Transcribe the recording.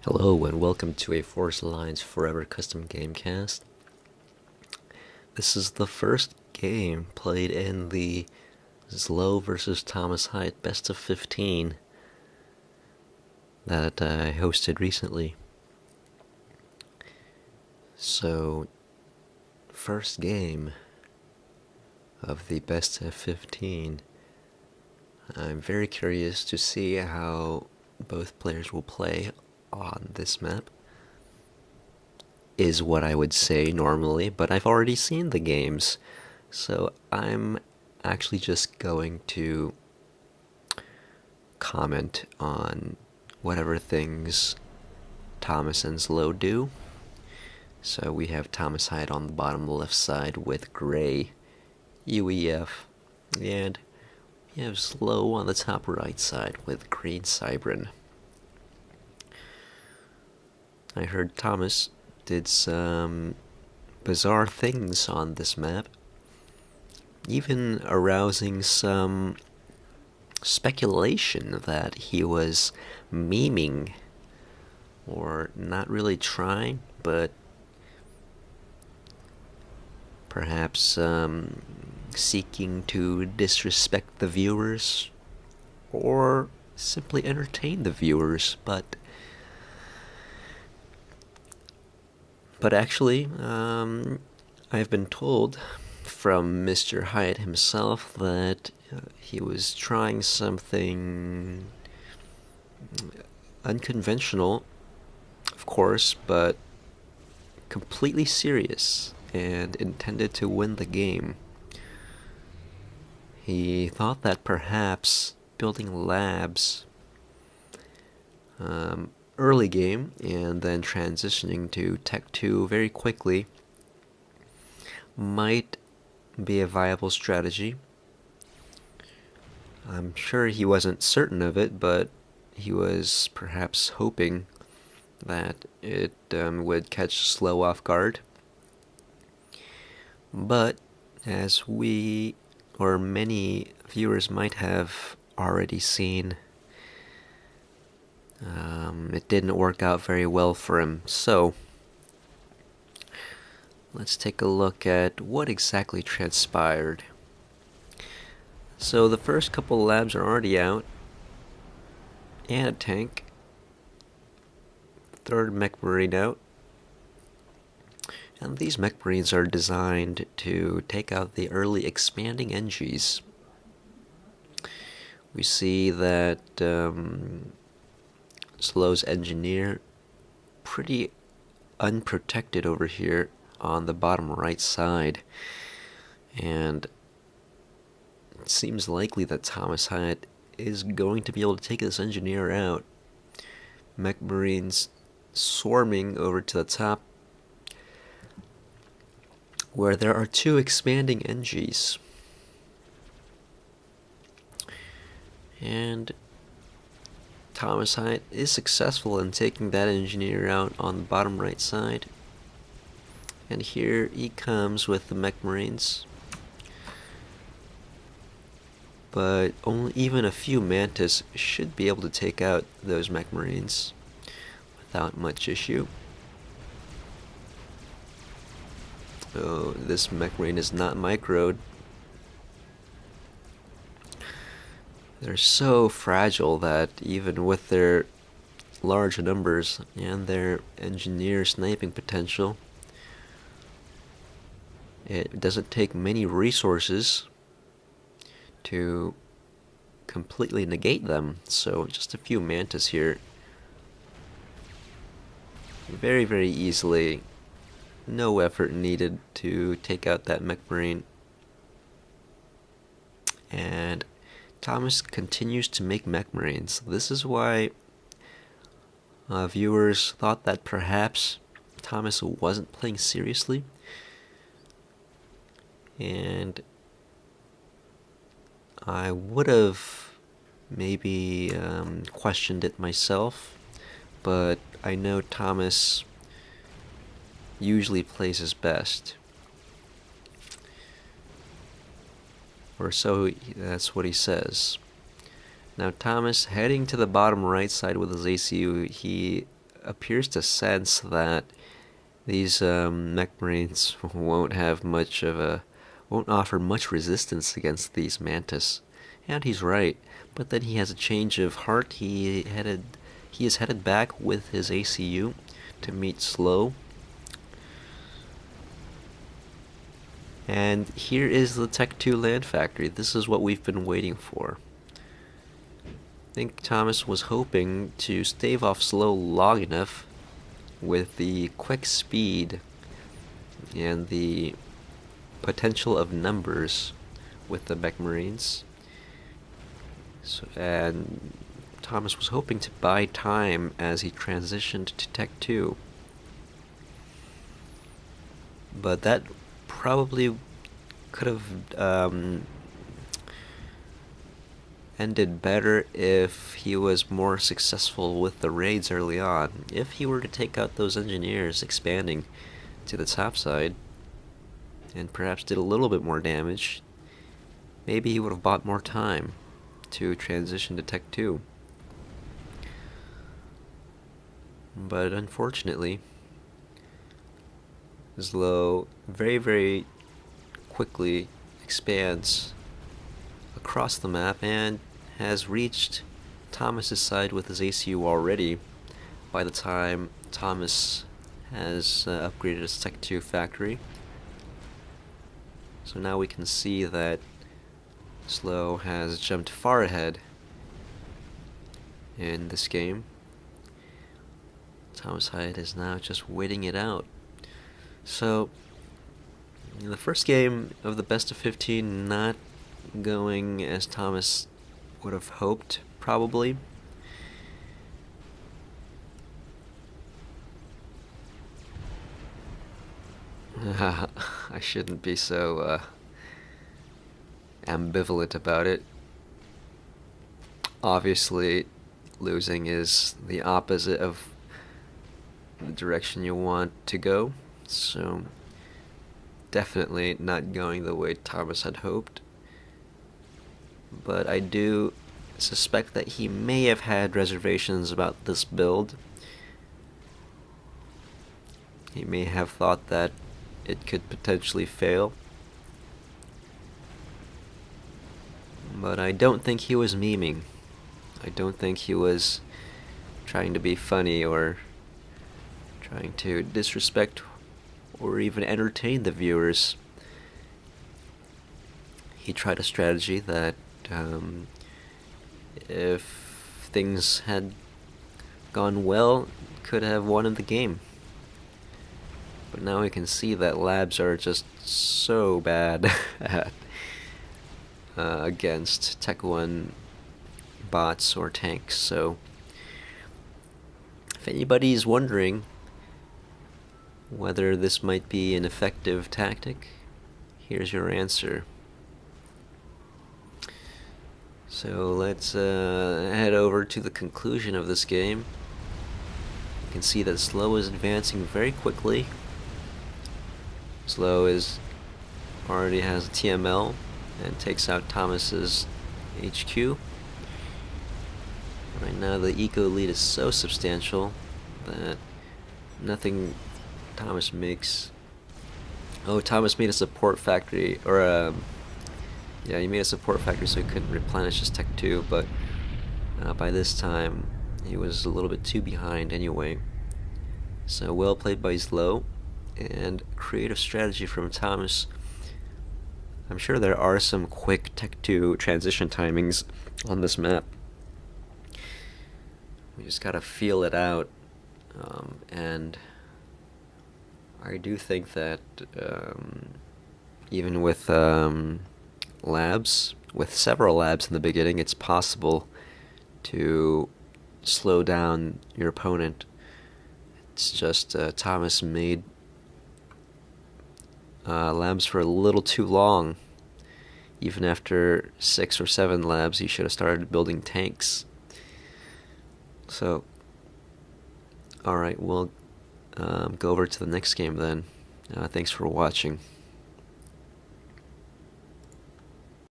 Hello and welcome to a Forest Alliance Forever custom gamecast. This is the first game played in the ZLO versus ThomasHiatt Best of 15 that I hosted recently. So, first game of the Best of 15. I'm very curious to see how both players will play on this map. Is what I would say normally, but I've already seen the games, so I'm actually just going to comment on whatever things Thomas and ZLO do. So we have ThomasHiatt on the bottom left side with gray UEF, and we have ZLO on the top right side with green Cybrin. I heard Thomas did some bizarre things on this map, even arousing some speculation that he was memeing, or not really trying, but perhaps seeking to disrespect the viewers, or simply entertain the viewers, but actually, I've been told from Mr. Hyatt himself that he was trying something unconventional, of course, but completely serious and intended to win the game. He thought that perhaps building labs early game and then transitioning to Tech 2 very quickly might be a viable strategy. I'm sure he wasn't certain of it, but he was perhaps hoping that it would catch ZLO off guard. But as we, or many viewers might have already seen, it didn't work out very well for him. So, let's take a look at what exactly transpired. So the first couple labs are already out, and a tank. Third mech marine out. And these mech marines are designed to take out the early expanding NGs. We see that ZLO's engineer pretty unprotected over here on the bottom right side, and it seems likely that ThomasHiatt is going to be able to take this engineer out. Mech marines swarming over to the top, where there are two expanding NGs. And ThomasHiatt is successful in taking that engineer out on the bottom right side. And here he comes with the mech marines. But even a few mantis should be able to take out those mech marines without much issue. Oh, this mech marine is not microed. They're so fragile that even with their large numbers and their engineer sniping potential, it doesn't take many resources to completely negate them. So just a few mantis here, very, very easily, no effort needed to take out that mech marine. And Thomas continues to make mech marines. This is why viewers thought that perhaps Thomas wasn't playing seriously, and I would have maybe questioned it myself, but I know Thomas usually plays his best. Or so that's what he says. Now Thomas, heading to the bottom right side with his ACU, he appears to sense that these mech marines won't offer much resistance against these mantis. And he's right. But then he has a change of heart. He is headed back with his ACU to meet ZLO. And here is the Tech 2 land factory. This is what we've been waiting for. I think Thomas was hoping to stave off ZLO long enough with the quick speed and the potential of numbers with the mech marines. And Thomas was hoping to buy time as he transitioned to Tech 2. But that probably could have ended better if he was more successful with the raids early on. If he were to take out those engineers expanding to the top side and perhaps did a little bit more damage, maybe he would have bought more time to transition to Tech 2. But unfortunately, ZLO very, very quickly expands across the map and has reached Thomas's side with his ACU already by the time Thomas has upgraded his Tech 2 factory. So now we can see that ZLO has jumped far ahead in this game. ThomasHiatt is now just waiting it out. So, the first game of the best of 15 not going as Thomas would have hoped, probably. I shouldn't be so ambivalent about it. Obviously, losing is the opposite of the direction you want to go, so definitely not going the way Thomas had hoped. But I do suspect that he may have had reservations about this build. He may have thought that it could potentially fail. But I don't think he was memeing. I don't think he was trying to be funny or trying to disrespect or even entertain the viewers. He tried a strategy that if things had gone well, could have won in the game. But now we can see that labs are just so bad at against Tech 1 bots or tanks. So if anybody's wondering whether this might be an effective tactic, here's your answer. So let's head over to the conclusion of this game. You can see that ZLO is advancing very quickly. ZLO already has a TML and takes out Thomas's HQ. Right now the eco lead is so substantial that nothing Thomas makes. Oh, Thomas made a support factory, or yeah, he made a support factory so he couldn't replenish his Tech 2, but by this time he was a little bit too behind anyway. So well played by ZLO, and creative strategy from Thomas. I'm sure there are some quick Tech 2 transition timings on this map. We just gotta feel it out, and I do think that even with labs, with several labs in the beginning, it's possible to slow down your opponent. It's just Thomas made labs for a little too long. Even after 6 or 7 labs, he should have started building tanks. So, alright, we'll go over to the next game then. Thanks for watching.